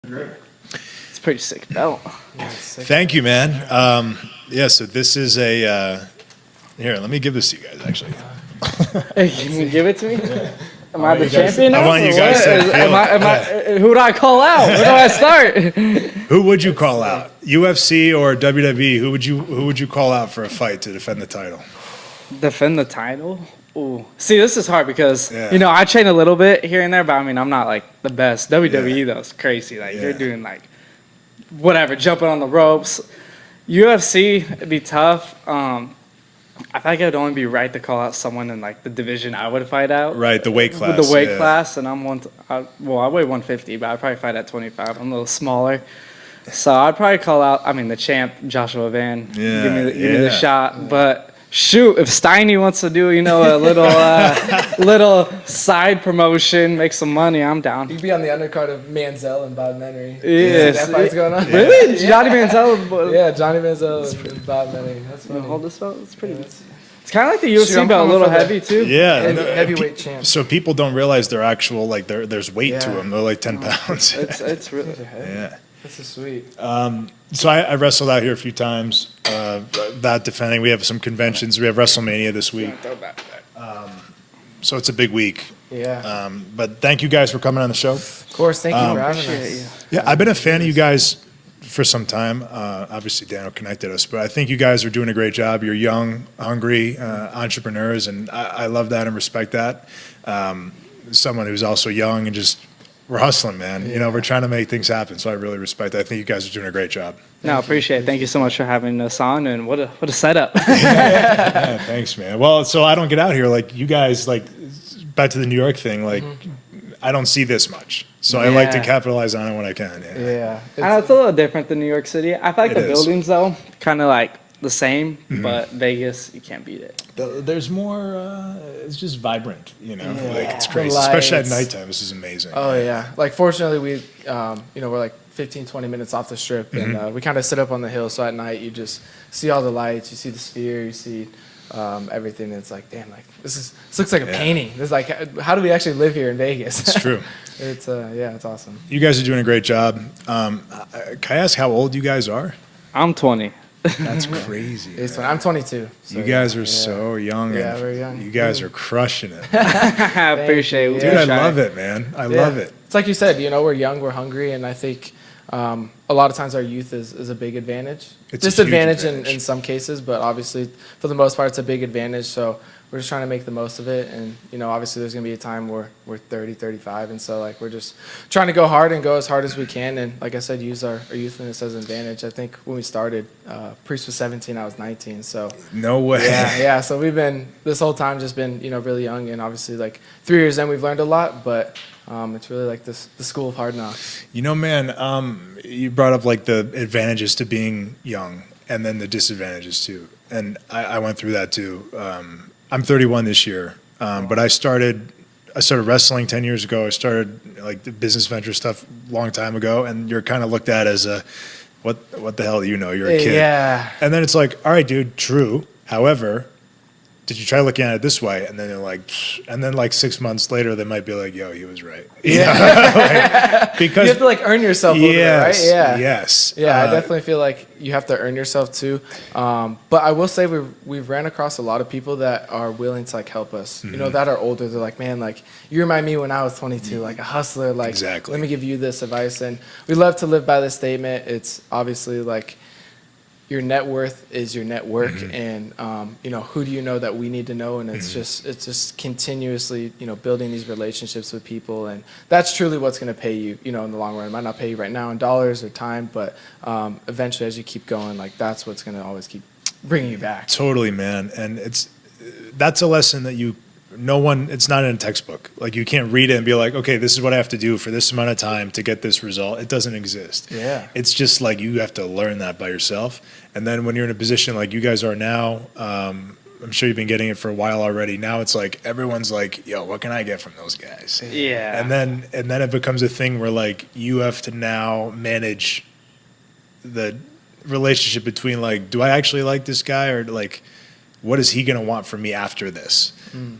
It's a pretty sick belt. Thank you, man. So this is a here. Let me give this to you guys. Actually, Hey, can you give it to me? Yeah. Am I the champion now? I want you guys to who do I call out? Where do I start? Who would you call out? UFC or WWE? Who would you call out for a fight to defend the title? Defend the title? Ooh. See, this is hard because, I train a little bit here and there, but I mean, I'm not like the best. WWE, though, is crazy. Like, you're doing like whatever, jumping on the ropes. UFC, it'd be tough. I think it'd only be right to call out someone in like the division I would fight out. Right, the weight class. With the weight class, and I weigh 150, but I'd probably fight at 25. I'm a little smaller. So I'd probably call out, the champ, Joshua Van. Yeah, give me the shot. But shoot, if Steiny wants to do, a little side promotion, make some money, I'm down. You'd be on the undercard of Manziel and Bob Menery. Yes. That fight's going on. Really? Johnny Manziel? Yeah, Johnny Manziel and Bob Menery. That's funny. Hold this belt? It's pretty good. It's kind of like the UFC belt, a little heavy too. Yeah, heavyweight champ. So people don't realize they're actual there's weight to them. They're like 10 pounds. It's really heavy. Yeah. This is sweet. So I wrestled out here a few times. That defending, we have some conventions. We have WrestleMania this week. So it's a big week. Yeah. But thank you guys for coming on the show. Of course, thank you for having us. Yeah, I've been a fan of you guys for some time. Obviously, Daniel connected us, but I think you guys are doing a great job. You're young, hungry entrepreneurs, and I love that and respect that. Someone who's also young and just we're hustling, man. Yeah. We're trying to make things happen, so I really respect that. I think you guys are doing a great job. No, I appreciate it. Thank you so much for having us on, and what a setup. Yeah, thanks, man. Well, so I don't get out here like you guys, back to the New York thing, I don't see this much. So I like to capitalize on it when I can. Yeah. It's a little different than New York City. I feel like the buildings, though, kind of like the same, but Vegas, you can't beat it. There's more, it's just vibrant, it's crazy. Especially at nighttime, this is amazing. Oh, yeah. Fortunately, we, we're like 15, 20 minutes off the strip, and we kind of sit up on the hill, so at night you just see all the lights, you see the sphere, you see everything, and it's like, damn, this looks like a painting. This is how do we actually live here in Vegas? It's true. It's awesome. You guys are doing a great job. Can I ask how old you guys are? I'm 20. That's crazy. I'm 22. So you guys are so young. Yeah, very young. You guys are crushing it. I appreciate it. Dude, I love it, man. I love it. It's like you said, we're young, we're hungry, and I think a lot of times our youth is a big advantage. It's a disadvantage huge advantage in some cases, but obviously for the most part it's a big advantage. So we're just trying to make the most of it, and obviously there's going to be a time where we're 30, 35, and so we're just trying to go hard and go as hard as we can, and like I said, use our youthfulness as an advantage. I think when we started, Priest was 17, I was 19, so no way. Yeah. So we've been this whole time just been really young, and obviously 3 years in we've learned a lot, but it's really the school of hard knocks. Man, you brought up the advantages to being young, and then the disadvantages too, and I went through that too. I'm 31 this year, but I started wrestling 10 years ago. I started the business venture stuff a long time ago, and you're kind of looked at as what the hell you're a kid. Yeah. And then it's like, all right, dude, true. However, did you try looking at it this way? And then they're like, and then 6 months later, they might be like, yo, he was right. Because you have to earn yourself a little bit, right? Yeah. Yes. Yeah, I definitely feel like you have to earn yourself too. But I will say we've ran across a lot of people that are willing to help us. That are older. They're like, man, you remind me when I was 22, a hustler. Exactly. Let me give you this advice. And we love to live by this statement. It's obviously your net worth is your network, and who do you know that we need to know, and it's just continuously building these relationships with people, and that's truly what's going to pay you in the long run. It might not pay you right now in dollars or time, but eventually as you keep going, that's what's going to always keep bringing you back. Totally, man. And that's a lesson that it's not in a textbook. You can't read it and be like, okay, this is what I have to do for this amount of time to get this result. It doesn't exist. Yeah. It's just you have to learn that by yourself. And then when you're in a position like you guys are now, I'm sure you've been getting it for a while already. Now it's everyone's yo, what can I get from those guys? Yeah. And then it becomes a thing where you have to now manage the relationship between do I actually like this guy, or what is he going to want from me after this?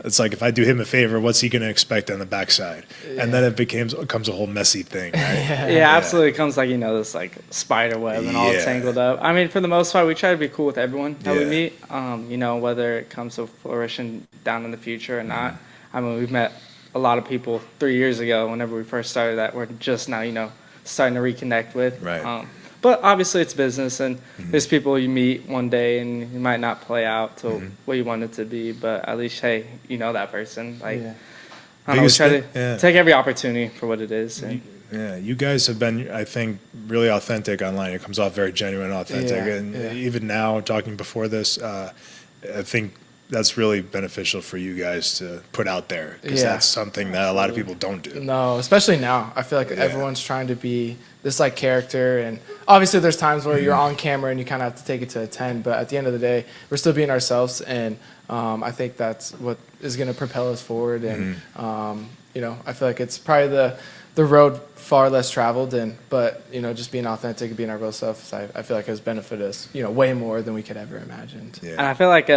It's like, if I do him a favor, what's he going to expect on the backside? And then it becomes a whole messy thing, right? Yeah, absolutely. It comes like, this like spider web and all tangled up. I mean, for the most part, we try to be cool with everyone that we meet, whether it comes to fruition down in the future or not. I mean, we've met a lot of people 3 years ago whenever we first started that we're just now, starting to reconnect with. Right. But obviously it's business, and there's people you meet one day and you might not play out to what you want it to be, but at least, hey, you know that person. Like, I don't know, we try to take every opportunity for what it is. And yeah, you guys have been, I think, really authentic online. It comes off very genuine, authentic. Even now, talking before this, I think that's really beneficial for you guys to put out there, because that's something that a lot of people don't do. No, especially now. I feel like everyone's trying to be this like character, and obviously there's times where you're on camera and you kind of have to take it to a 10, but at the end of the day, we're still being ourselves, and I think that's what is going to propel us forward. And I feel like it's probably the road far less traveled, but just being authentic and being our real self, I feel like has benefited us way more than we could ever imagine. And I feel like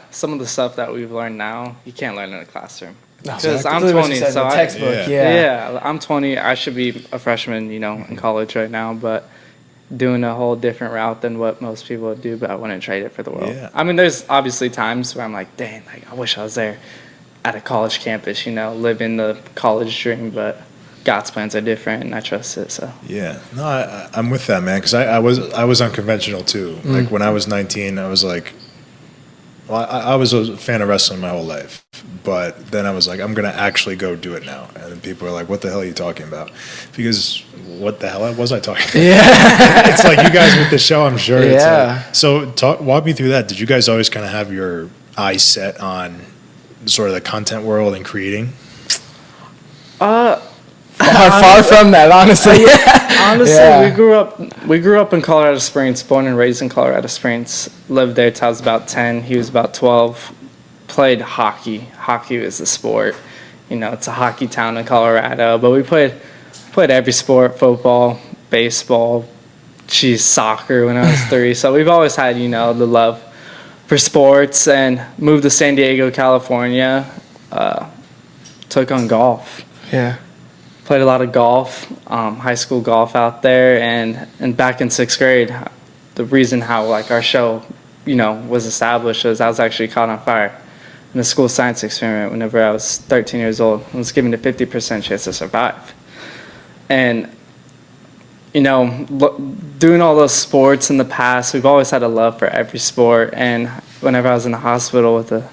some of the stuff that we've learned now, you can't learn in a classroom. Because I'm Exactly. 20, so textbook, I'm 20. I should be a freshman, in college right now, but doing a whole different route than what most people would do. But I wouldn't trade it for the world. I mean, there's obviously times where I'm like, dang, like I wish I was there at a college campus, living the college dream. But God's plans are different, and I trust it. So no, I'm with that, man. Because I was unconventional too. Like when I was 19, I was like, well, I was a fan of wrestling my whole life, but then I was like, I'm gonna actually go do it now. And then people are like, what the hell are you talking about? Because what the hell was I talking about? It's like you guys with the show, I'm sure. So walk me through that. Did you guys always kind of have your eyes set on sort of the content world and creating? Far from that, honestly. We grew up in Colorado Springs, born and raised in Colorado Springs. Lived there till I was about 10. He was about 12. Played hockey. Hockey was the sport. It's a hockey town in Colorado. But we played every sport: football, baseball, soccer when I was 3. So we've always had the love for sports. And moved to San Diego, California. Took on golf. Played a lot of golf, high school golf out there, and back in 6th grade, the reason how like our show, was established was I was actually caught on fire in a school science experiment whenever I was 13 years old. I was given a 50% chance to survive, and doing all those sports in the past, we've always had a love for every sport. And whenever I was in the hospital with a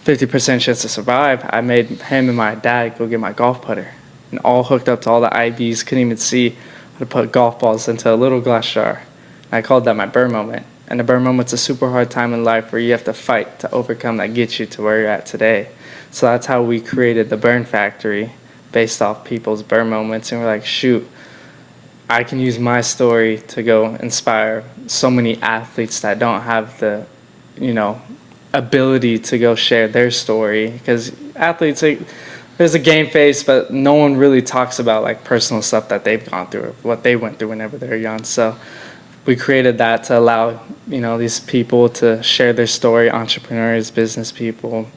50% chance to survive, I made him and my dad go get my golf putter. And all hooked up to all the IVs, couldn't even see how to put golf balls into a little glass jar. And I called that my burn moment. And the burn moment's a super hard time in life where you have to fight to overcome that gets you to where you're at today. So that's how we created the Burn Factory, based off people's burn moments. And we're like, shoot, I can use my story to go inspire so many athletes that don't have the, ability to go share their story. Because athletes, there's a game face, but no one really talks about like personal stuff that they've gone through, or what they went through whenever they were young. So we created that to allow, these people to share their story, entrepreneurs, business people,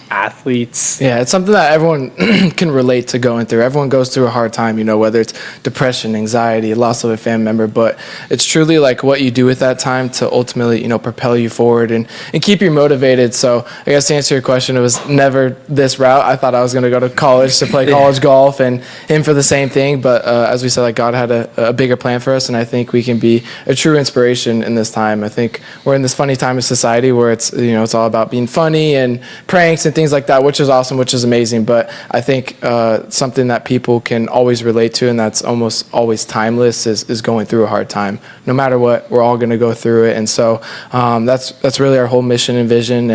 athletes. Yeah, it's something that everyone can relate to going through. Everyone goes through a hard time, whether it's depression, anxiety, loss of a family member, but it's truly like what you do with that time to ultimately, propel you forward and keep you motivated. So I guess to answer your question, it was never this route. I thought I was going to go to college to play college golf and him for the same thing. But as we said, like God had a bigger plan for us. And I think we can be a true inspiration in this time. I think we're in this funny time of society where it's, it's all about being funny and pranks and things like that, which is awesome, which is amazing. But I think something that people can always relate to, and that's almost always timeless, is going through a hard time. No matter what, we're all going to go through it. And so that's really our whole mission and vision.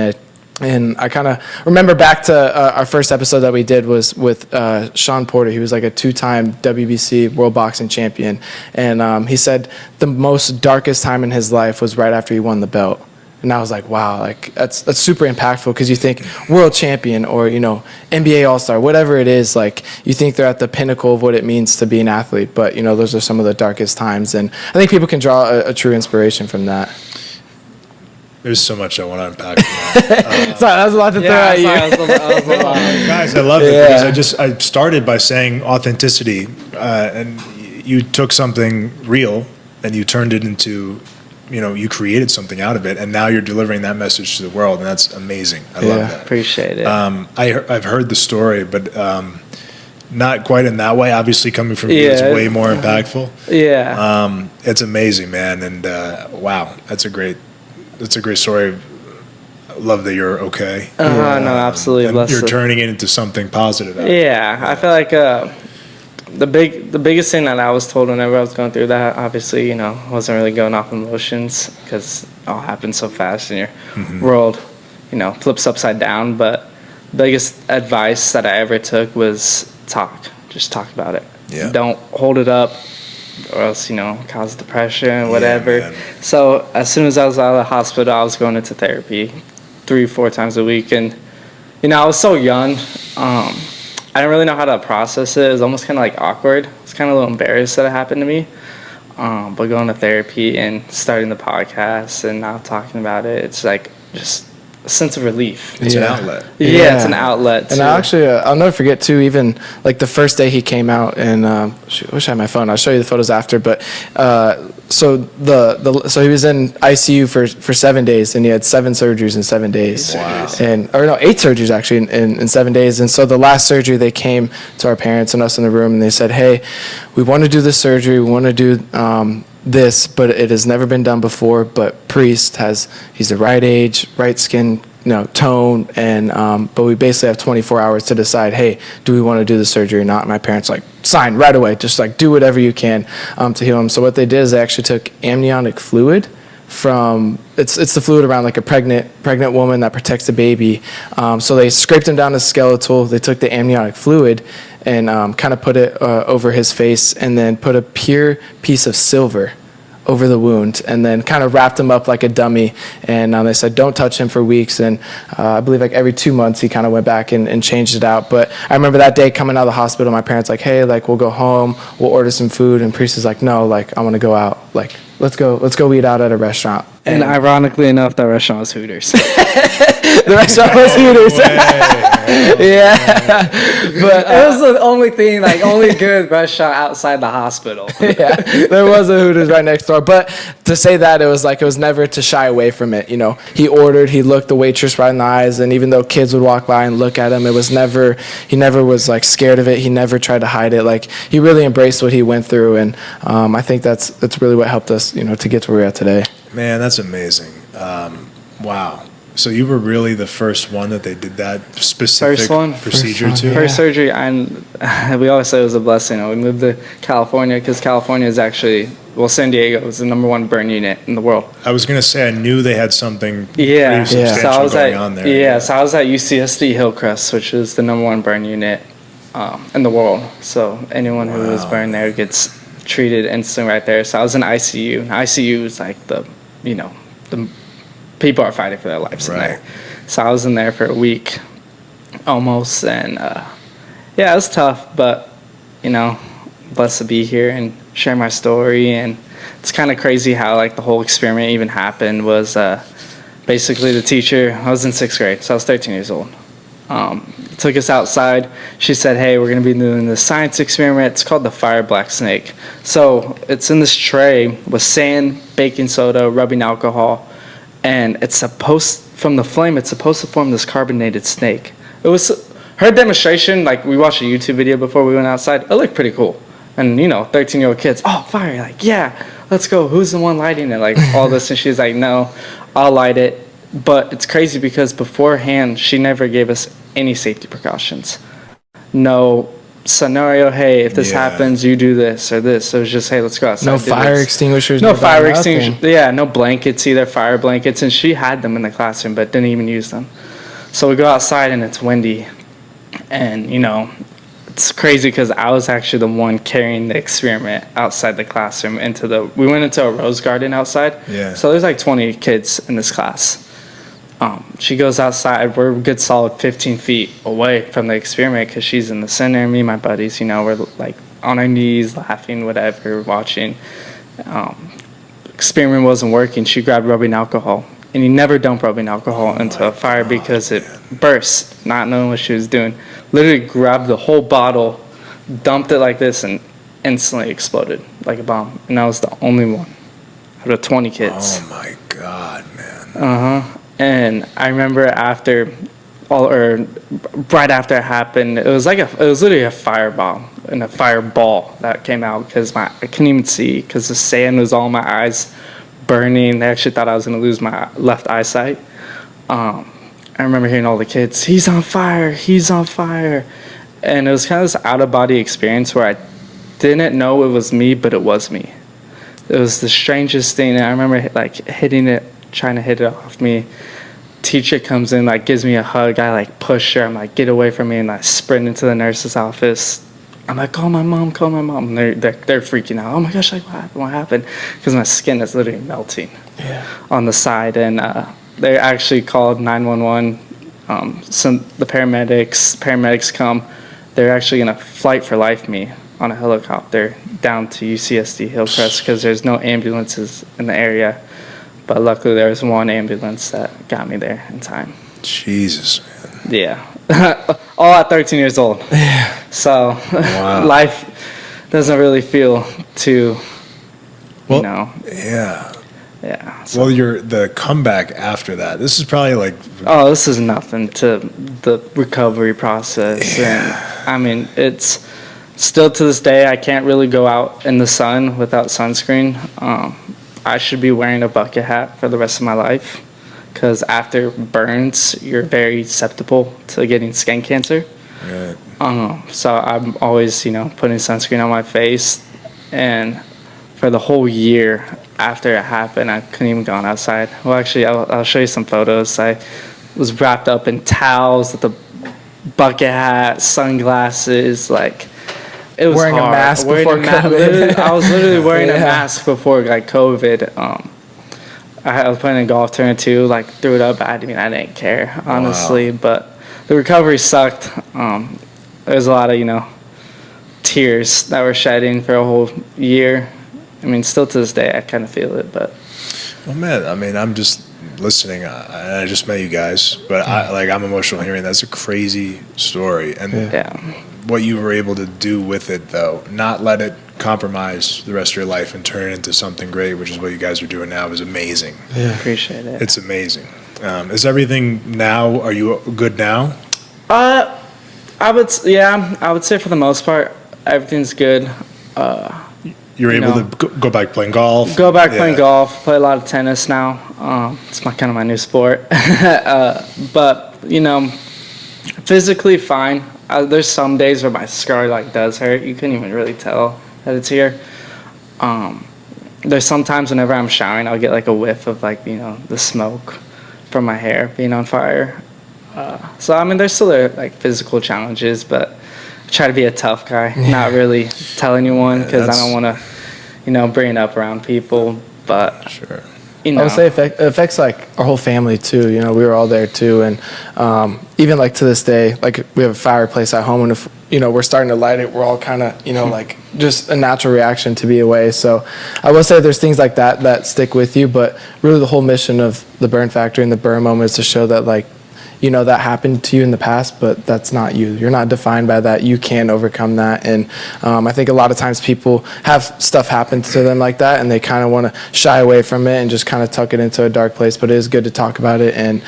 And I kind of remember back to our first episode that we did was with Sean Porter. He was like a 2-time WBC World Boxing Champion. And he said the most darkest time in his life was right after he won the belt. And I was like, wow, like that's super impactful, because you think world champion or, NBA All-Star, whatever it is, like you think they're at the pinnacle of what it means to be an athlete. But, those are some of the darkest times. And I think people can draw a true inspiration from that. There's so much I want to unpack from that. Sorry, that was a lot to throw at you. Guys, I love it because I started by saying authenticity, and you took something real and you turned it into, you created something out of it, and now you're delivering that message to the world, and that's amazing. I love that. Appreciate it. I've heard the story, but not quite in that way. Obviously, coming from you, it's way more impactful. Yeah. It's amazing, man, and wow, that's a great story. I love that you're okay. No, absolutely. And you're turning it into something positive. I feel like the biggest thing that I was told whenever I was going through that, obviously, wasn't really going off emotions because it all happens so fast and your world, flips upside down. But biggest advice that I ever took was just talk about it. Yeah. Don't hold it up, or else cause depression, whatever. Yeah, so as soon as I was out of the hospital, I was going into therapy 3-4 times a week, and I was so young. I didn't really know how to process it. It was almost kind of like awkward. I was kind of a little embarrassed that it happened to me. But going to therapy and starting the podcast and now talking about it, it's like just a sense of relief. It's an outlet. Yeah, it's an outlet too. And I'll never forget too, even like the first day he came out, and I wish I had my phone. I'll show you the photos after. But so so he was in ICU for 7 days, and he had 7 surgeries in 7 days. Wow. 8 surgeries actually in 7 days. And so the last surgery, they came to our parents and us in the room, and they said, "Hey, we want to do this surgery. We want to do this, but it has never been done before. But Priest he's the right age, right skin, tone, and but we basically have 24 hours to decide, hey, do we want to do the surgery or not?" And my parents sign right away, just do whatever you can to heal him. So what they did is they actually took amniotic fluid from it's the fluid around like a pregnant woman that protects the baby. So they scraped him down to skeletal. They took the amniotic fluid and kind of put it over his face, and then put a pure piece of silver over the wound, and then kind of wrapped him up like a dummy. And they said, don't touch him for weeks. And I believe every 2 months he kind of went back and changed it out. But I remember that day coming out of the hospital, my parents hey, we'll go home, we'll order some food. And Priest is no, I want to go out. Let's go eat out at a restaurant. And ironically enough, that restaurant was Hooters. The restaurant was Hooters. Yeah. But it was the only thing, only good restaurant outside the hospital. Yeah, there was a Hooters right next door. But to say that, it was never to shy away from it. He ordered, he looked the waitress right in the eyes, and even though kids would walk by and look at him, he never was scared of it. He never tried to hide it. He really embraced what he went through, and I think that's really what helped us, to get to where we're at today. Man, that's amazing. Wow. So you were really the first one that they did that specific procedure to? First surgery, and we always say it was a blessing. We moved to California because California is actually, San Diego is the #1 burn unit in the world. I was going to say, I knew they had something pretty substantial going on there. Yeah, so I was at UCSD Hillcrest, which is the #1 burn unit in the world. So anyone who was burned there gets treated instantly right there. So I was in ICU. And ICU is the people are fighting for their lives in there. So I was in there for a week almost, and it was tough, but blessed to be here and share my story. And it's kind of crazy how the whole experiment even happened. Was basically the teacher, I was in 6th grade, so I was 13 years old, took us outside. She said, hey, we're going to be doing this science experiment. It's called the fire black snake. So it's in this tray with sand, baking soda, rubbing alcohol, and it's supposed to form this carbonated snake. It was her demonstration, we watched a YouTube video before we went outside. It looked pretty cool. And 13-year-old kids, oh, fire, yeah, let's go. Who's the one lighting it? All this. And she's like, no, I'll light it. But it's crazy because beforehand, she never gave us any safety precautions. No scenario, hey, if this happens, you do this or this. So it was just, hey, let's go outside. No fire extinguishers. No fire extinguishers. Yeah, no blankets either, fire blankets. And she had them in the classroom, but didn't even use them. So we go outside and it's windy. And, it's crazy because I was actually the one carrying the experiment outside the classroom we went into a rose garden outside. Yeah. So there's 20 kids in this class. She goes outside. We're a good solid 15 feet away from the experiment because she's in the center. Me and my buddies, we're on our knees, laughing, whatever, watching. Experiment wasn't working. She grabbed rubbing alcohol, and you never dump rubbing alcohol into a fire because it bursts, not knowing what she was doing. Literally grabbed the whole bottle, dumped it like this, and instantly exploded like a bomb. And I was the only one out of 20 kids. Oh my God, man. And I remember right after it happened, it was literally a firebomb and a fireball that came out because I couldn't even see because the sand was all in my eyes, burning. They actually thought I was going to lose my left eyesight. I remember hearing all the kids, he's on fire, and it was kind of this out of body experience where I didn't know it was me, but it was me. It was the strangest thing. I remember like hitting it, trying to hit it off me. Teacher comes in, like gives me a hug. I like push her. I'm like, get away from me, and I sprint into the nurse's office. I'm like, call my mom. And they're freaking out. Oh my gosh, like what happened? Because my skin is literally melting on the side, and they actually called 911. The paramedics come. They're actually gonna flight for life me on a helicopter down to UCSD Hillcrest because there's no ambulances in the area. But luckily there was one ambulance that got me there in time. Jesus, man. Yeah. All at 13 years old. Yeah. So life doesn't really feel too, Yeah. Yeah. So. Well, the comeback after that, this is probably like... Oh, this is nothing to the recovery process. Yeah. And I mean, it's still to this day, I can't really go out in the sun without sunscreen. I should be wearing a bucket hat for the rest of my life because after burns, you're very susceptible to getting skin cancer. Right. So I'm always, putting sunscreen on my face. And for the whole year after it happened, I couldn't even go outside. Well, actually, I'll show you some photos. I was wrapped up in towels with a bucket hat, sunglasses, like... It was wearing hard. A mask before COVID. I was literally wearing a mask before like COVID. I was playing a golf tournament too. Like threw it up. I didn't care honestly, but the recovery sucked. There was a lot of tears that were shedding for a whole year. I mean, still to this day, I kind of feel it. But well, man, I mean, I'm just listening. I just met you guys, but I'm emotional hearing. That's a crazy story, and what you were able to do with it, though, not let it compromise the rest of your life and turn it into something great, which is what you guys are doing now, is amazing. Yeah, appreciate it. It's amazing. Is everything now? Are you good now? I would say for the most part, everything's good. You're able to go back playing golf. Playing golf. Play a lot of tennis now. It's my new sport. But physically fine. There's some days where my scar does hurt. You couldn't even really tell that it's here. There's sometimes whenever I'm showering, I'll get a whiff of the smoke from my hair being on fire. So I mean, there's still physical challenges, but I try to be a tough guy, not really tell anyone because I don't want to, bring it up around people. But sure. I would say it affects our whole family too. We were all there too, and even to this day, we have a fireplace at home, and if we're starting to light it, we're all kind of just a natural reaction to be away. So I will say there's things like that stick with you, but really the whole mission of the Burn Factory and the Burn Moment is to show that that happened to you in the past, but that's not you. You're not defined by that. You can overcome that. And I think a lot of times people have stuff happen to them like that, and they kind of want to shy away from it and just kind of tuck it into a dark place. But it is good to talk about it, and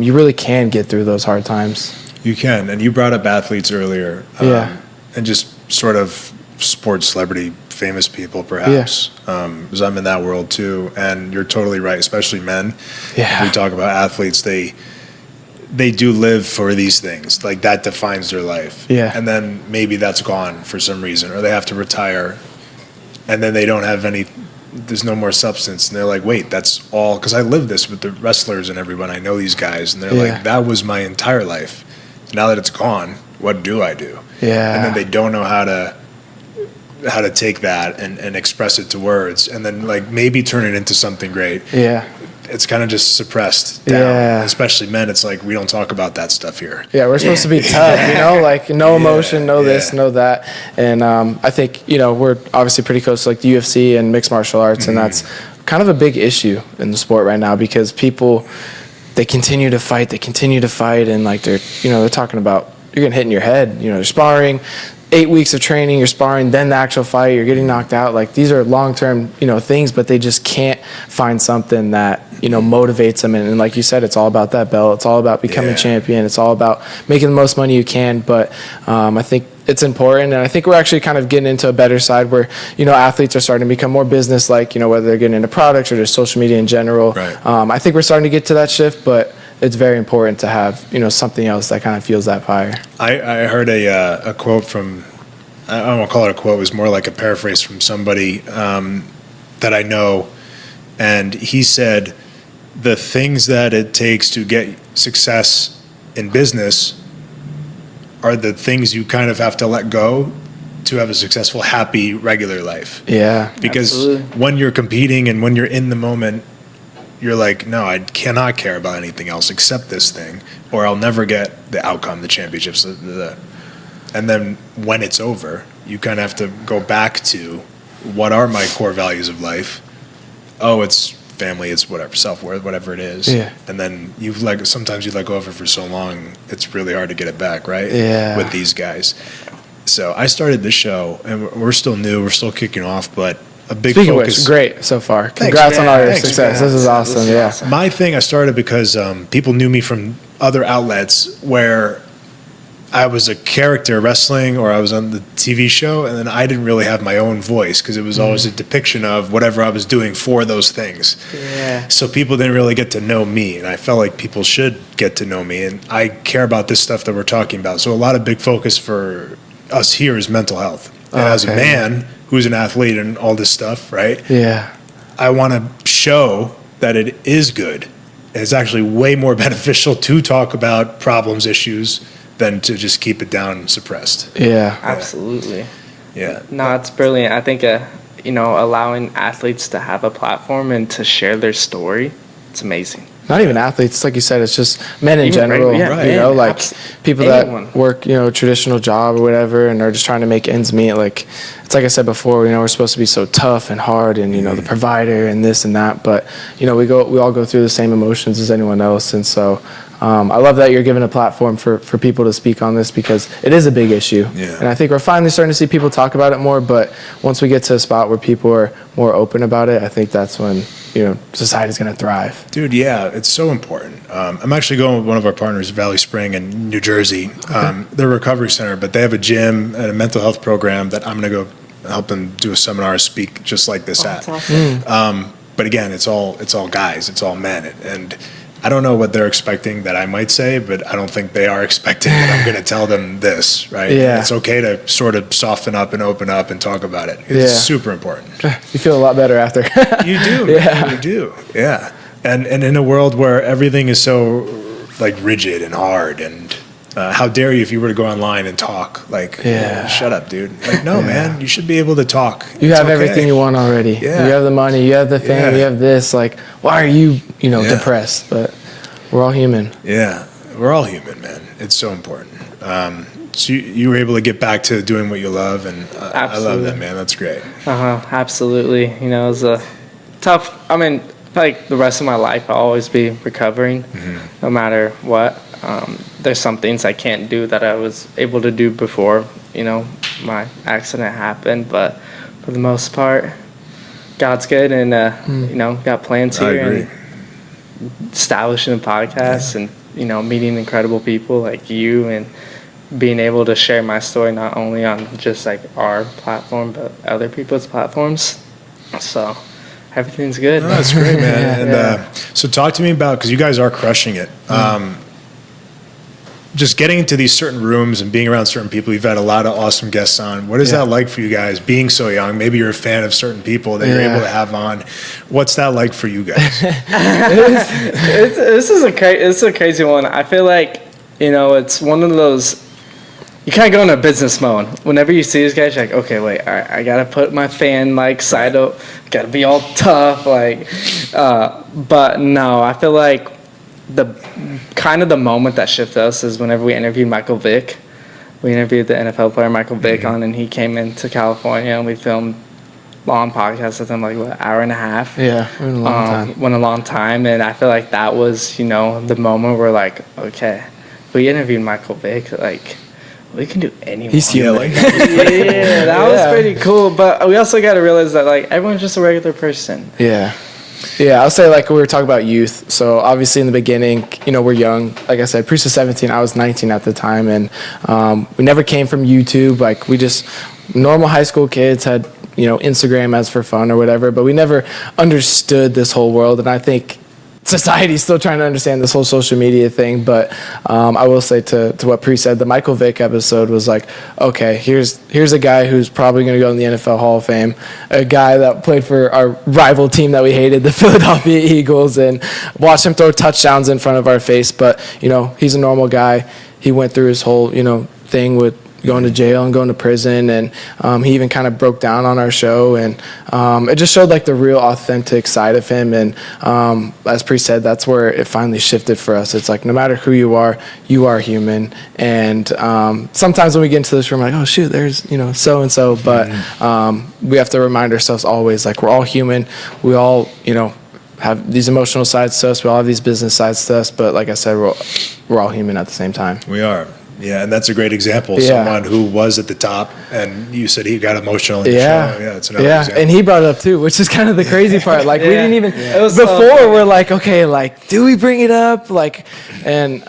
you really can get through those hard times. You can. And you brought up athletes earlier. And just sort of sports celebrity, famous people, perhaps. Because I'm in that world too. And you're totally right, especially men. Yeah. We talk about athletes, they do live for these things. That defines their life. Yeah. And then maybe that's gone for some reason, or they have to retire, and then they don't have there's no more substance. And they're like, wait, that's all, because I lived this with the wrestlers and everyone. I know these guys, and they're like, that was my entire life. Now that it's gone, what do I do? Yeah. And then they don't know how to take that and express it to words, and then maybe turn it into something great. Yeah. It's kind of just suppressed down, especially men. It's we don't talk about that stuff here. Yeah, we're supposed to be tough, no emotion, no this, no that. And I think, we're obviously pretty close to the UFC and mixed martial arts, and that's kind of a big issue in the sport right now because people, they continue to fight, and like they're talking about you're getting hit in your head. They're sparring, 8 weeks of training, you're sparring, then the actual fight, you're getting knocked out. Like these are long-term, things, but they just can't find something that, motivates them. And like you said, it's all about that belt. It's all about becoming a champion. It's all about making the most money you can. But I think it's important. And I think we're actually kind of getting into a better side where, athletes are starting to become more business-like, whether they're getting into products or just social media in general. Right. I think we're starting to get to that shift, but it's very important to have, something else that kind of fuels that fire. I heard a quote from, I don't want to call it a quote, it was more like a paraphrase from somebody that I know. And he said, the things that it takes to get success in business are the things you kind of have to let go to have a successful, happy, regular life. Yeah. Because absolutely. when you're competing and when you're in the moment, you're like, no, I cannot care about anything else except this thing, or I'll never get the outcome, the championships. And then when it's over, you kind of have to go back to what are my core values of life? Oh, it's family, it's whatever, self-worth, whatever it is. Yeah. And then sometimes you let go of it for so long, it's really hard to get it back, right? Yeah. With these guys. So I started this show, and we're still new, we're still kicking off, but a big Speaking focus. of which, great so far. Thanks, Congrats on all your man. Thanks, success. man. This is awesome. Yeah. My thing, I started because people knew me from other outlets where I was a character wrestling or I was on the TV show, and then I didn't really have my own voice because it was always a depiction of whatever I was doing for those things. Yeah. So people didn't really get to know me, and I felt like people should get to know me, and I care about this stuff that we're talking about. So a lot of big focus for us here is mental health. And as a man who's an athlete and all this stuff, right? Yeah. I want to show that it is good. It's actually way more beneficial to talk about problems, issues, than to just keep it down and suppressed. Yeah. Absolutely. Yeah. No, it's brilliant. I think, allowing athletes to have a platform and to share their story, it's amazing. Not even athletes, like you said, it's just men in Even general. right. Like people anyone. that work, traditional job or whatever, and are just trying to make ends meet. Like it's like I said before, we're supposed to be so tough and hard, and the provider and this and that. But we all go through the same emotions as anyone else, and so I love that you're giving a platform for people to speak on this because it is a big issue. Yeah. And I think we're finally starting to see people talk about it more. But once we get to a spot where people are more open about it, I think that's when society's going to thrive. Dude, yeah, it's so important. I'm actually going with one of our partners, Valley Spring in New Jersey. They're a recovery center, but they have a gym and a mental health program that I'm going to go help them do a seminar, speak just like this at. That's awesome. But again, it's all guys, it's all men, and I don't know what they're expecting that I might say, but I don't think they are expecting that I'm going to tell them this, right? Yeah. It's okay to sort of soften up and open up and talk about it. It's super important. You feel a lot better after. You do. Yeah. You do. Yeah. And in a world where everything is so like rigid and hard, and how dare you if you were to go online and talk like, shut up, dude. Like, no, man, you should be able to talk. You have everything you want already. Yeah. You have the money, you have the fame, you have this. Like, why are you, depressed? But we're all human. Yeah. We're all human, man. It's so important. So you were able to get back to doing what you love, and I love that, man. That's great. Absolutely. It was a tough. Like the rest of my life, I'll always be recovering, no matter what. There's some things I can't do that I was able to do before, my accident happened. But for the most part, God's good, and got plans I here agree. and establishing a podcast, and meeting incredible people like you, and being able to share my story not only on just like our platform but other people's platforms. So everything's good. No, that's great, man. And so talk to me about, because you guys are crushing it. Just getting into these certain rooms and being around certain people. You've had a lot of awesome guests on. What is that like for you guys, being so young? Maybe you're a fan of certain people that you're able to have on. What's that like for you guys? It's a crazy one. I feel like, it's one of those, you kind of go into business mode. Whenever you see these guys, you're like, okay, wait, all right, I got to put my fan, side up, got to be all tough, but no, I feel like the moment that shifted us is whenever we interviewed Michael Vick. We interviewed the NFL player Michael Vick on, and he came into California, and we filmed long podcast with him, like what, hour and a half. Yeah, went a long time. Went a long time, and I feel like that was, you know, the moment where like, okay, we interviewed Michael Vick, like we can do anyone. He's human. Yeah, that was pretty cool. But we also got to realize that like everyone's just a regular person. Yeah. Yeah, I'll say like we were talking about youth. So obviously in the beginning, you know, we're young. Like I said, Priest was 17, I was 19 at the time. And we never came from YouTube. Like we just, normal high school kids had, you know, Instagram as for fun or whatever. But we never understood this whole world. And I think society's still trying to understand this whole social media thing. But I will say to what Priest said, the Michael Vick episode was like, okay, here's a guy who's probably going to go in the NFL Hall of Fame, a guy that played for our rival team that we hated, the Philadelphia Eagles, and watched him throw touchdowns in front of our face. But, you know, he's a normal guy. He went through his whole, you know, thing with going to jail and going to prison, and he even kind of broke down on our show, and it just showed like the real authentic side of him. And as Priest said, that's where it finally shifted for us. It's like no matter who you are human. And sometimes when we get into this room, like, oh shoot, there's, you know, so and so, but we have to remind ourselves always, like, we're all human. We all, you know, have these emotional sides to us. We all have these business sides to us, but like I said, we're all human at the same time. We are. Yeah, and that's a great example. Someone who was at the top, and you said he got emotional in the show. Yeah, it's another example. And he brought it up too, which is kind of the crazy part. Like we didn't even before so we're like, okay, like do we bring it up? Like, and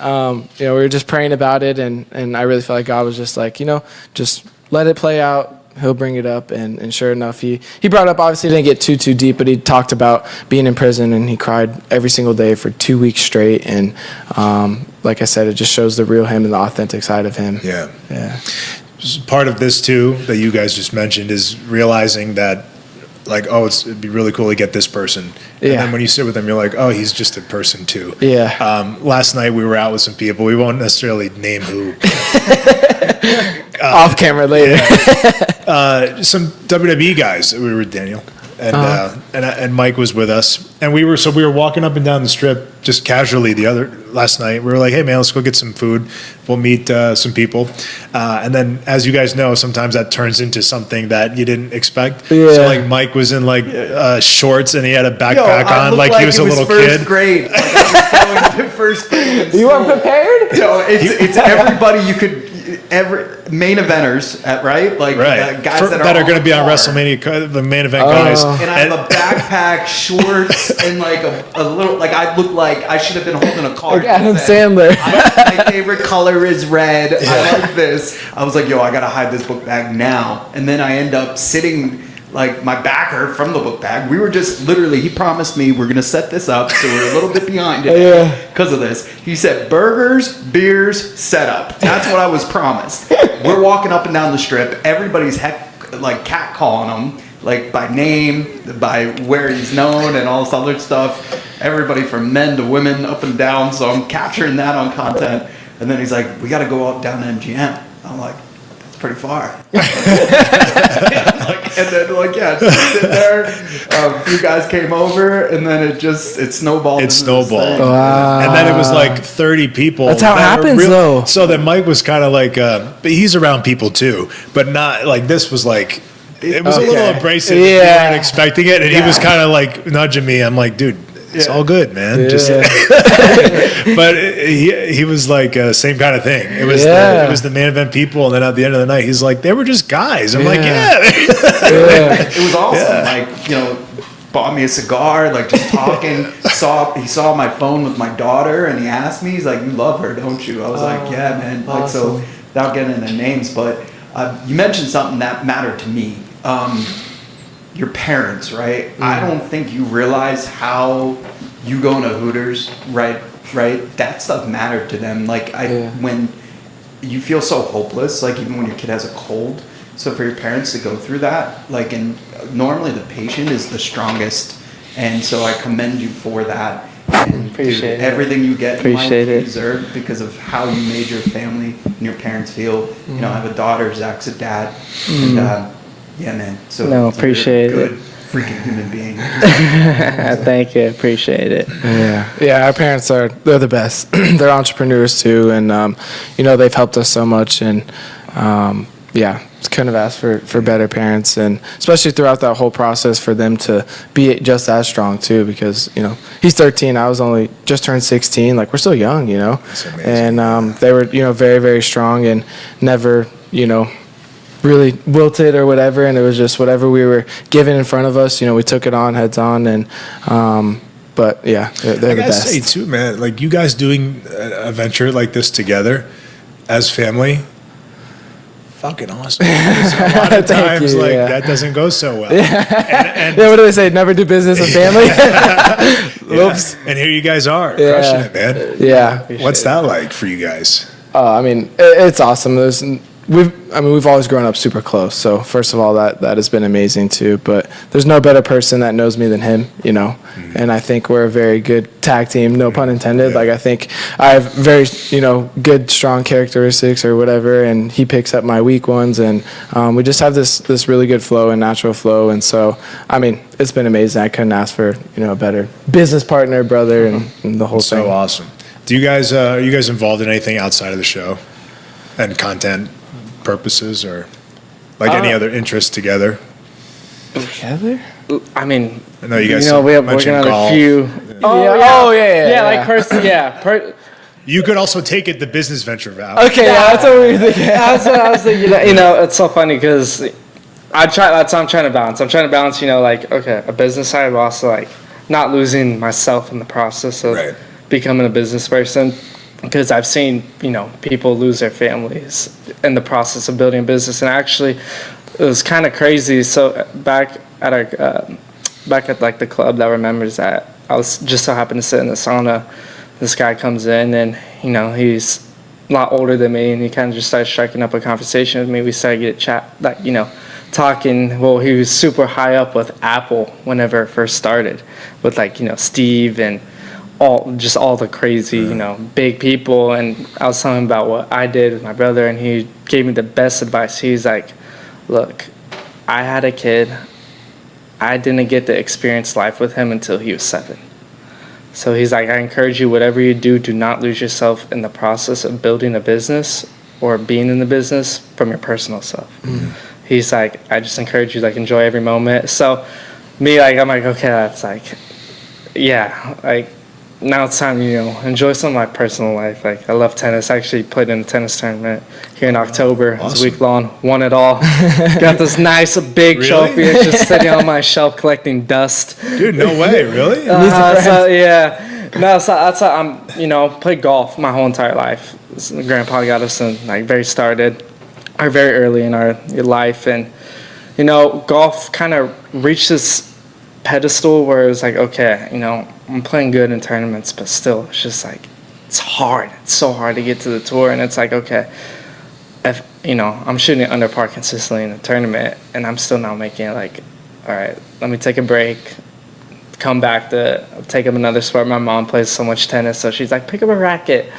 you know, we were just praying about it, and I really felt like God was just like, you know, just let it play out. He'll bring it up, and sure enough, he brought up, obviously didn't get too deep, but he talked about being in prison, and he cried every single day for 2 weeks straight, and like I said, it just shows the real him and the authentic side of him. Yeah. Yeah. Part of this too that you guys just mentioned is realizing that, like, oh, it'd be really cool to get this person. And then when you sit with them, you're like, oh, he's just a person too. Yeah. Last night we were out with some people. We won't necessarily name who. Off camera later. Some WWE guys. We were with Daniel. And Mike was with us, and we were walking up and down the strip just casually last night. We were like, hey man, let's go get some food. We'll meet some people, and then as you guys know, sometimes that turns into something that you didn't expect. Yeah. So like Mike was in like shorts and he had a backpack on, like he was a little kid. Grade. Like I was going to first grade. You weren't prepared? You know, it's everybody you could. Every main eventers, right? Like guys that are going to be on WrestleMania, the main event guys. And I have a backpack, shorts, and like a little, like I look like I should have been holding a card. Like Adam Sandler. My favorite color is red. I like this. I was like, yo, I got to hide this book bag now. And then I end up sitting like my backer from the book bag. We were just literally, he promised me we're going to set this up, so we're a little bit behind it because of this. He said burgers, beers, setup. That's what I was promised. We're walking up and down the strip. Everybody's like cat calling him, like by name, by where he's known and all this other stuff. Everybody from men to women, up and down. So I'm capturing that on content. And then he's like, we got to go out down to MGM. I'm like, pretty far. And then just sitting there, a few guys came over, and then it snowballed. It snowballed. Wow. And then it was like 30 people. That's how it happens, though. So then Mike was kind of like, but he's around people too, but not like this was like, it was a little abrasive. We weren't expecting it, and he was kind of like nudging me. I'm like, dude, it's all good, man. Yeah. Just, but he was like same kind of thing. It was the main event people, and then at the end of the night, he's like, they were just guys. I'm like, It was awesome. Like, you know, bought me a cigar, like just talking. He saw my phone with my daughter, and he asked me, he's like, you love her, don't you? I was like, yeah, man. Like, so without getting into names, but you mentioned something that mattered to me. Your parents, right? I don't think you realize how you going to Hooters, right? That stuff mattered to them. Like when you feel so hopeless, like even when your kid has a cold. So for your parents to go through that, like, and normally the patient is the strongest, and so I commend you for that. And Appreciate it. Everything you get in life Appreciate you it. deserve because of how you made your family and your parents feel. You know, I have a daughter, Zach's a dad, and yeah, man. So No, appreciate you're a it. good freaking human being. Thank you. Appreciate it. Yeah. Our parents they're the best. They're entrepreneurs too, and you know, they've helped us so much, and couldn't have asked for better parents, and especially throughout that whole process for them to be just as strong too, because he's 13, I was only just turned 16, like we're still young, That's amazing. and they were very, very strong and never really wilted or whatever, and it was just whatever we were given in front of us, we took it on heads on, and but yeah, they're the I gotta best. say too, man, like you guys doing a venture like this together as family, fucking awesome. Because a lot of Thank times you, like yeah. that doesn't go so well. And Yeah, what do they say? Never do business with family. Whoops. And here you guys are Yeah. crushing it, man. Yeah. What's that like for you guys? I mean, it's awesome. We've always grown up super close. So first of all, that has been amazing too. But there's no better person that knows me than him, And I think we're a very good tag team. No pun intended. Yeah. Like I think I have very, good, strong characteristics or whatever, and he picks up my weak ones, and we just have this really good flow and natural flow. And so, I mean, it's been amazing. I couldn't ask for a better business partner, brother, and the whole thing. So awesome. Do you guys are you guys involved in anything outside of the show and content purposes, or like any other interests together? Together? I mean, I know you guys we have working mentioned on golf. a few. Yeah. Like person. Yeah. You could also take it the business venture route. Okay, that's what we were thinking. I was thinking, it's so funny because that's what I'm trying to balance. I'm trying to balance, a business side, but also like not losing myself in the process of Right. becoming a business person. Because I've seen, people lose their families in the process of building a business, and actually, it was kind of crazy. So back at like the club that remembers that, I was just so happened to sit in the sauna. This guy comes in, and he's a lot older than me, and he kind of just started striking up a conversation with me. We started talking. Well, he was super high up with Apple whenever it first started, with Steve and all the crazy, big people. And I was telling him about what I did with my brother, and he gave me the best advice. He's like, look, I had a kid. I didn't get to experience life with him until he was 7. So he's like, I encourage you, whatever you do not lose yourself in the process of building a business or being in the business from your personal self. Mm. He's like, I just encourage you, enjoy every moment. So me, I'm like, okay, that's now it's time to, enjoy some of my personal life. I love tennis. I actually played in a tennis tournament here in October. Awesome. It was a week long. Won it all. Got this nice big trophy. It's just sitting on my shelf collecting dust. Dude, no way, really? That's how I'm, played golf my whole entire life. Grandpa got us in, very very early in our life. And, golf kind of reached this pedestal where it was okay, I'm playing good in tournaments, but still, it's just it's hard. It's so hard to get to the tour, and it's okay, if I'm shooting it under par consistently in a tournament, and I'm still not making it. All right, let me take a break, come back to take up another sport. My mom plays so much tennis, so she's like, pick up a racket.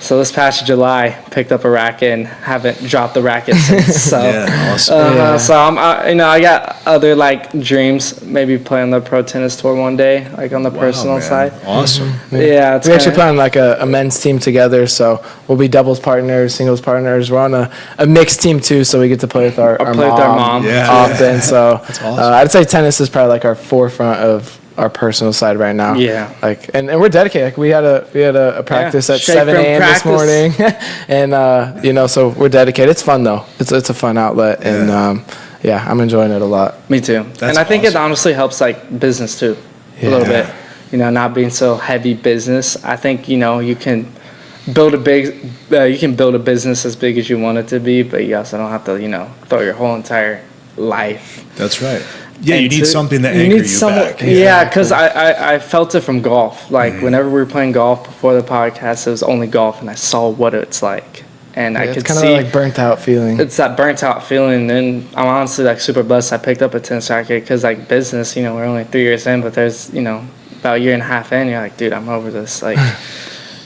So this past July, picked up a racket and haven't dropped the racket since. So, yeah, awesome. So I got other dreams, maybe play on the pro tennis tour one day, on the personal side. Awesome. Mm-hmm. Yeah, we actually play on a men's team together, so we'll be doubles partners, singles partners. We're on a mixed team too, so we get to play with our mom often. So that's awesome. I'd say tennis is probably our forefront of our personal side right now. Yeah. And we're dedicated. We had a practice at 7 a.m. this morning, and so we're dedicated. It's fun though. It's a fun outlet, and I'm enjoying it a lot. Me too. And I think it honestly helps business too, a little bit. Not being so heavy business. I think you can build a business as big as you want it to be, but you also don't have to throw your whole entire life. That's right. Yeah, you need something to anchor you back. Yeah, because I felt it from golf. Whenever we were playing golf before the podcast, it was only golf, and I saw what it's like. And I could see... It's kind of burnt out feeling. It's that burnt out feeling, and I'm honestly super blessed I picked up a tennis racket, because business, we're only 3 years in, but there's, about a year and a half in, you're dude, I'm over this.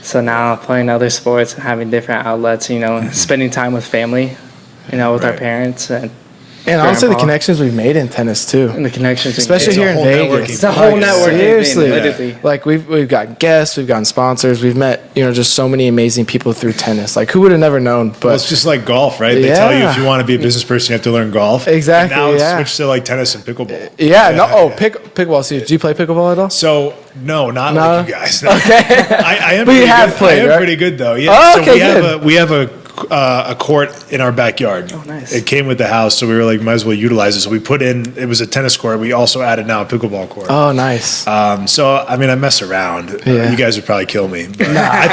So now playing other sports and having different outlets, spending time with family, with our parents, and And honestly, the grandpa. connections we've made in tennis too. And the connections, Especially It's a here in whole Vegas. networking it's a whole Like, networking seriously. thing, literally. Like we've got guests, we've gotten sponsors, we've met just so many amazing people through tennis. Like who would have never known? But Well, it's just like golf, right? They tell you Yeah. if you want to be a business person, you have to learn golf. Exactly, And now it's yeah. switched to like tennis and pickleball. pickleball. So, do you play pickleball at all? So no, not No? like you guys. No. Okay. I am. But you pretty have good. played, I am right? pretty good though. Yeah. Oh, so okay, we have a court in our backyard. Oh, nice. It came with the house, so we were like, might as well utilize it. So we put in. It was a tennis court. We also added now a pickleball court. Oh, nice. So I mean, I mess around. Yeah. You guys would probably kill me. But I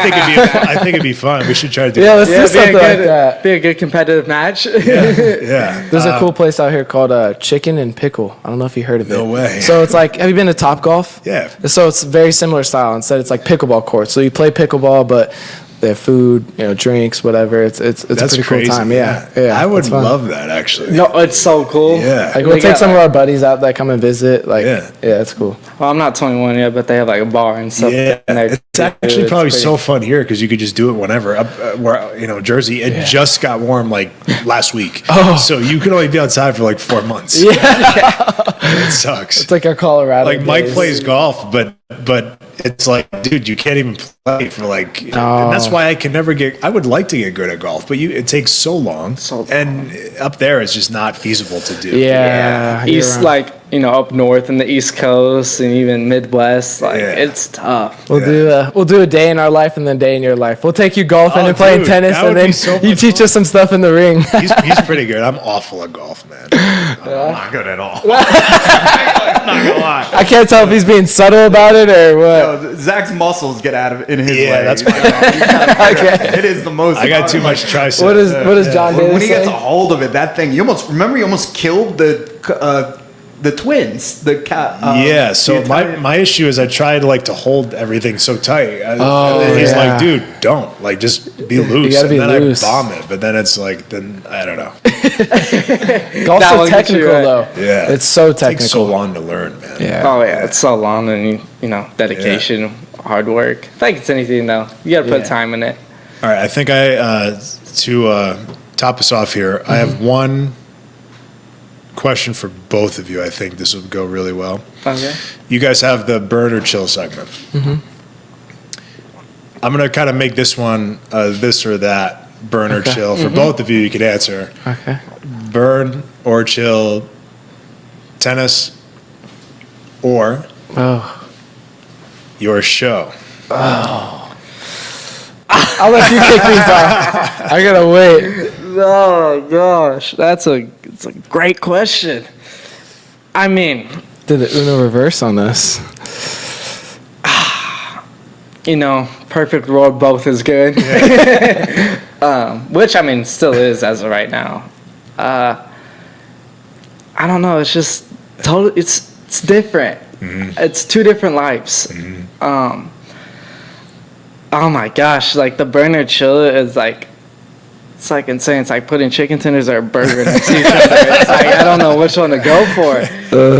think it'd be fun. We should try to do. Yeah, it. let's do something like that. Be a good competitive match. Yeah. There's a cool place out here called Chicken and Pickle. I don't know if you heard of it. No way. So it's like, have you been to Top Golf? Yeah. So it's very similar style. Instead, it's like pickleball courts. So you play pickleball, but they have food, drinks, whatever. It's a That's pretty crazy. cool time. Yeah. I would it's fun. love that actually. No, it's so cool. Yeah. Like we'll They take got, some of our buddies out that come and visit. Like, Yeah. yeah, it's cool. Well, I'm not 21 yet, but they have like a bar and stuff. Yeah, in there, it's too. actually It's probably pretty- so fun here because you could just do it whenever. Up where Jersey, it just got warm like last week. Oh. So you can only be outside for like 4 months. Yeah. It sucks. It's like our Colorado. Like Mike days. plays golf, but it's like, dude, you can't even play for like. And that's Oh. why I can never get. I would like to get good at golf, but it takes so long. So long. And up there, it's just not feasible to do. Yeah. you're East, right. like, up north in the East Coast and even Midwest, like, Yeah. it's tough. We'll do a day in our life and then day in your life. We'll take you golfing Oh, and playing dude, tennis, that and would then be so you much teach fun. us some stuff in the ring. He's pretty good. I'm awful at golf, man. I'm not good at all. I'm not gonna lie. I can't tell if he's being subtle about it or what. No, Zach's muscles get out of in his Yeah, way. that's my Okay. It is the most. I got too much tricep. What does John When Davis he gets a say? hold of it, that thing. You almost killed the twins. The cat. Yeah, so the my, Italian- my issue is I tried like to hold everything so tight. Oh, and he's yeah. like, dude, don't just be loose. gotta be and then loose. I bomb it, but then it's like, then I don't know. Golf's That so one gets you technical right. though. Yeah, It's so it takes so technical. long to learn, man. Yeah. Oh, yeah, it's so long and, dedication, hard work. I think it's anything, though. You got to put Yeah. time in it. All right, I think to top us off here, I have one question for both of you. I think this will go really well. Okay. You guys have the burn or chill segment. I'm gonna kind of make this one this or that, burn or chill. For both of you, you could answer Okay. burn or chill, tennis or Oh. your show. I'll let you kick these off. I gotta wait. Oh, gosh. It's a great question. I mean, Did the Uno reverse on this? perfect world, both is good. Which, I mean, still is as of right now. I don't know. It's just totally, it's different. It's two different lives. Oh my gosh, like the burner chill is like, it's like insane. It's like putting chicken tenders or a burger next to each other. It's like, I don't know which one to go for.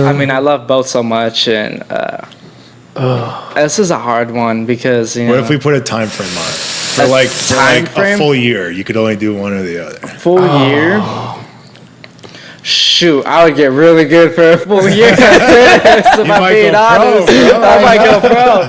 I mean, I love both so much, and this is a hard one because, What if we put a time frame on it? For A like time a frame? full year, you could only do one or the other. full year? Shoot, I would get really good for a full year. If I'm might being go pro, honest, bro. I might go pro.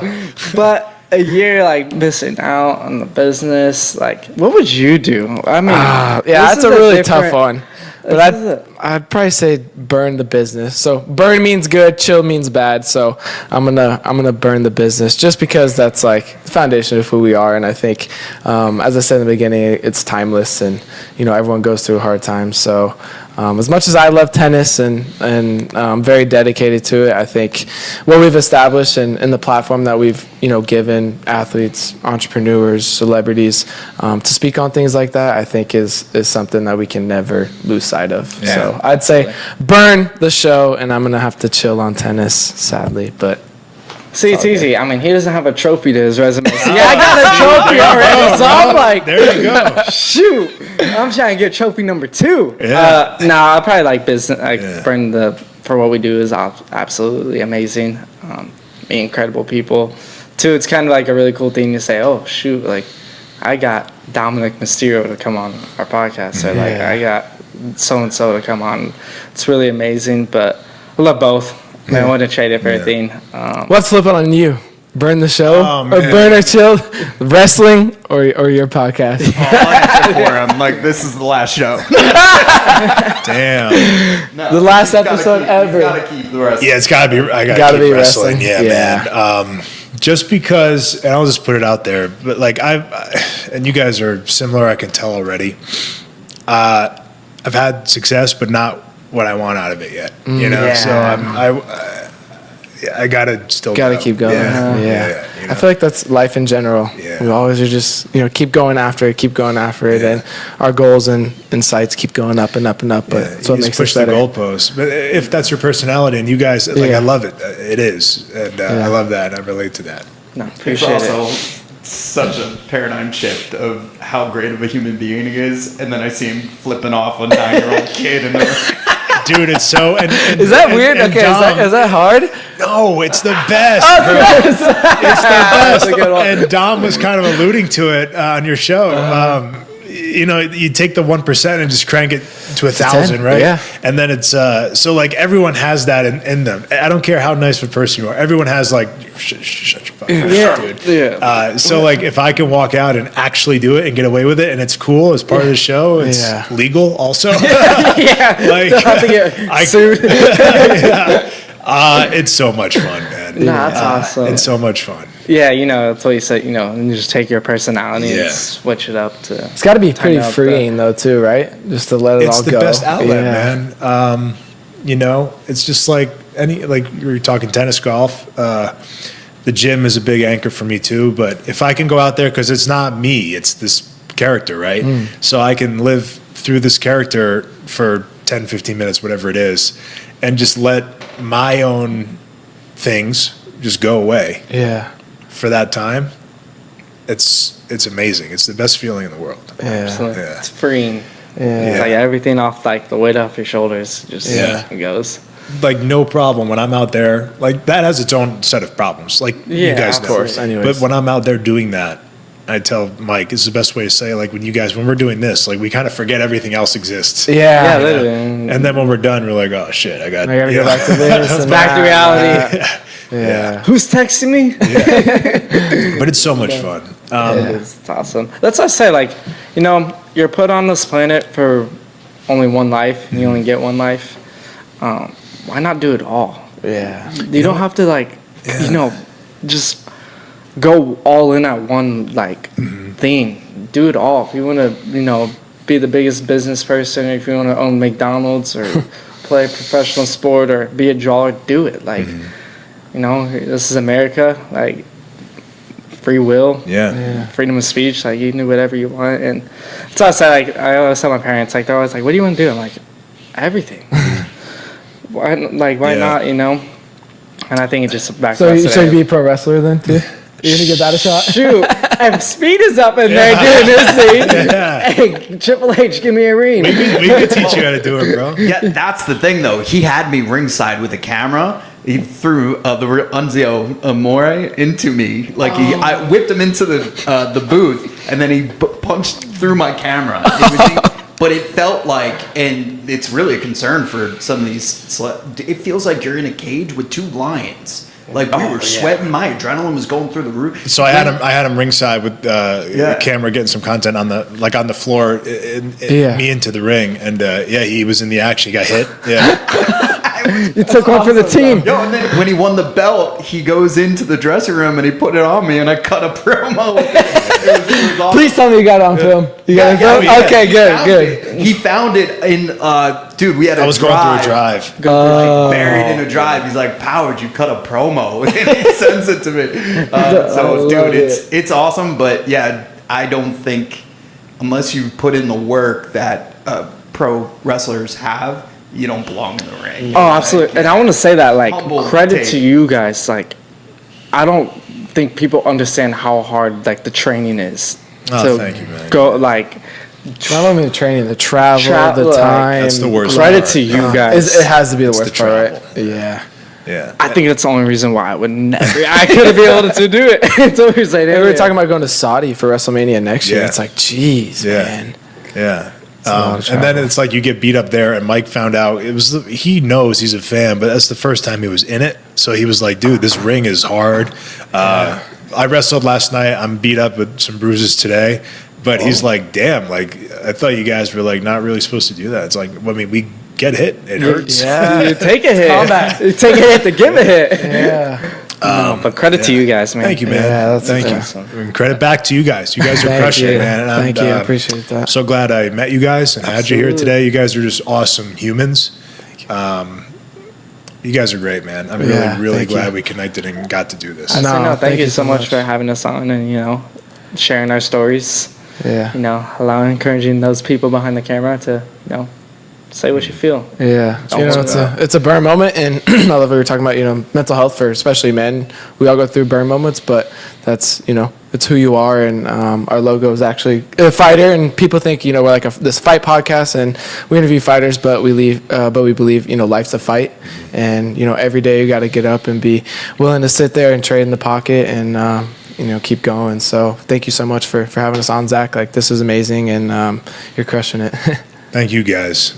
But a year like missing out on the business, like what would you do? I mean, Yeah, this that's is a really tough different- one. But this is a- I'd probably say burn the business. So burn means good, chill means bad. So I'm gonna burn the business just because that's like the foundation of who we are. And I think, as I said in the beginning, it's timeless, and everyone goes through hard times. So as much as I love tennis and I'm very dedicated to it, I think what we've established and the platform that we've given athletes, entrepreneurs, celebrities to speak on things like that, I think is something that we can never lose sight of. Yeah. So I'd say burn the show, and I'm gonna have to chill on tennis, sadly. But See, it's easy. I mean, he doesn't have a trophy to his resume. So yeah, I got a trophy already. So I'm like, There you go. shoot, I'm trying to get trophy number 2. Yeah. Nah, I probably like business. Like Yeah. burn for what we do is absolutely amazing. Meet incredible people. 2, it's kind of like a really cool thing to say. Oh shoot, like I got Dominic Mysterio to come on our podcast, or like Yeah. I got so and so to come on. It's really amazing, but I love both. Man, I wouldn't trade it for anything. What's flipping on you? Burn the show Oh, or man. burn or chill? Wrestling or your podcast? I'll answer for him. Like, this is the last show. Damn. No, The last he's gotta episode keep- ever. He's got to keep the rest. Yeah, it's gotta be. I gotta Gotta keep be wrestling. wrestling. Yeah, Yeah. man. Just because, and I'll just put it out there, but like and you guys are similar. I can tell already. I've had success, but not what I want out of it yet. You know, Yeah. so I gotta still Gotta go. keep going. Yeah, Yeah. you know. I feel like that's life in general. Yeah. We always are just, keep going after it, and our goals and sights keep going up and up and up. But Yeah, that's what you makes just us push the better. goalposts. But if that's your personality, and you guys, like, Yeah. I love it. It is, and I love that. And I relate to that. No, It's appreciate also it. such a paradigm shift of how great of a human being he is, and then I see him flipping off a 9-year-old kid in the Dude, it's so. And Is that and- weird? and Okay, Dom- is that hard? No, it's the best. Bro. It's the best. And Dom was kind of alluding to it on your show. You take the 1% and just crank it to 1,000, 10, right? yeah. And then it's so like everyone has that in them. I don't care how nice of a person you are. Everyone has like shut your fucking mouth, dude. Yeah. So like if I can walk out and actually do it and get away with it, and it's cool as part of the show, it's Yeah. legal also. Yeah. Like, Don't have to get I- sued. It's so much fun, man. Nah, that's awesome. It's so much fun. Yeah, that's what you said, and you just take your personality Yeah. and switch it up to. It's got to be pretty Turn up freeing, though, too, right? Just to let it It's all the go. best outlet, Yeah. man. It's just like you were talking tennis, golf. The gym is a big anchor for me too. But if I can go out there, because it's not me, it's this character, right? So I can live through this character for 10, 15 minutes, whatever it is, and just let my own things just go away Yeah. for that time. It's amazing. It's the best feeling in the world. Yeah. Absolutely. Yeah. It's freeing. Yeah. It's like everything off, like the weight off your shoulders, just Yeah. goes. Like no problem when I'm out there. Like that has its own set of problems. Like you Yeah, guys of know. course, anyways. But when I'm out there doing that, I tell Mike, it's the best way to say, like when we're doing this, like we kind of forget everything else exists. Yeah. Yeah, literally. And then when we're done, we're like, oh shit, I I gotta go back to this. and Back to that, reality. that. Yeah. Who's texting me? But it's so much fun. It's awesome. That's what I say. Like, you're put on this planet for only one life, and you only get one life. Why not do it all? Yeah. You don't have to just go all in at one thing. Do it all. If you want to, be the biggest business person, or if you want to own McDonald's or play a professional sport or be a drawer, do it. This is America. Like, free will. Yeah. Freedom of speech. Like, you can do whatever you want. And that's what I say. Like, I always tell my parents. Like, they're always like, "What do you want to do?" I'm like, "Everything." Why Yeah. not? And I think it just back So, to you'd be a pro wrestler then, too? You're going to give that a shot? shoot. And Speed is up in there doing his thing. Yeah. Hey, Triple H, give me a ring. We could teach you how to do it, bro. Yeah, that's the thing though. He had me ringside with a camera. He threw the Unzio Amore into me. Like I whipped him into the booth, and then he punched through my camera. But it felt like, and it's really a concern for some of these. It feels like you're in a cage with two lions. Like we were sweating. My adrenaline was going through the roof. So I had him ringside with the camera, getting some content on the floor, me into the ring, and he was in the action. He got hit. Yeah. You took one for the team. Yo, and then when he won the belt, he goes into the dressing room and he put it on me, and I cut a promo. It was awesome. Please tell me you got it on film. You got it on film? Okay, good. He found it in, dude, we had a I was going through a drive. buried in a drive. He's like, "Powered, you cut a promo," and he sends it to me. So, dude, it's awesome. But yeah, I don't think unless you put in the work that pro wrestlers have, you don't belong in the ring. Oh, absolutely. And I want to say that, Humble credit take. to you guys. I don't think people understand how hard, the training is. Oh, thank you, man. Go, Not only the training, the travel, the time. That's the worst credit part. to you guys. It has to be the worst the part, travel. right? Yeah. Yeah. I think that's the only reason why I would never. I couldn't be able to do it. It's always like, We were talking about going to Saudi for WrestleMania next year. Yeah. It's like, geez, Yeah. man. Yeah. And then it's like you get beat up there, and Mike found out he knows he's a fan, but that's the first time he was in it. So he was like, dude, this ring is hard. I wrestled last night. I'm beat up with some bruises today. But he's like, damn, like, I thought you guys were like not really supposed to do that. It's like, I mean, we get hit. It hurts. Yeah. You take a hit. Combat. You take a hit to give a hit. Yeah. But credit to you guys, man. Thank you, man. Yeah, that's Thank awesome. you. And credit back to you guys. You guys are Thank crushing you. it, man. And Thank you. I I'm appreciate that. so glad I met you guys and had you here Absolutely. today. You guys are just awesome humans. You guys are great, man. I'm really thank glad you. we connected and got to do this. I know. So, no, thank Thank you you so so much much. for having us on and, sharing our stories. Yeah. Encouraging those people behind the camera to, say what you feel. Yeah, Don't hold it up. it's a burn moment, and I love what we were talking about. Mental health for especially men. We all go through burn moments, but that's it's who you are, and our logo is actually a fighter. And people think we're like this fight podcast, and we interview fighters, but we believe life's a fight, and every day you got to get up and be willing to sit there and trade in the pocket and. Keep going. So thank you so much for having us on, Zach. Like, this is amazing, and you're crushing it. Thank you, guys.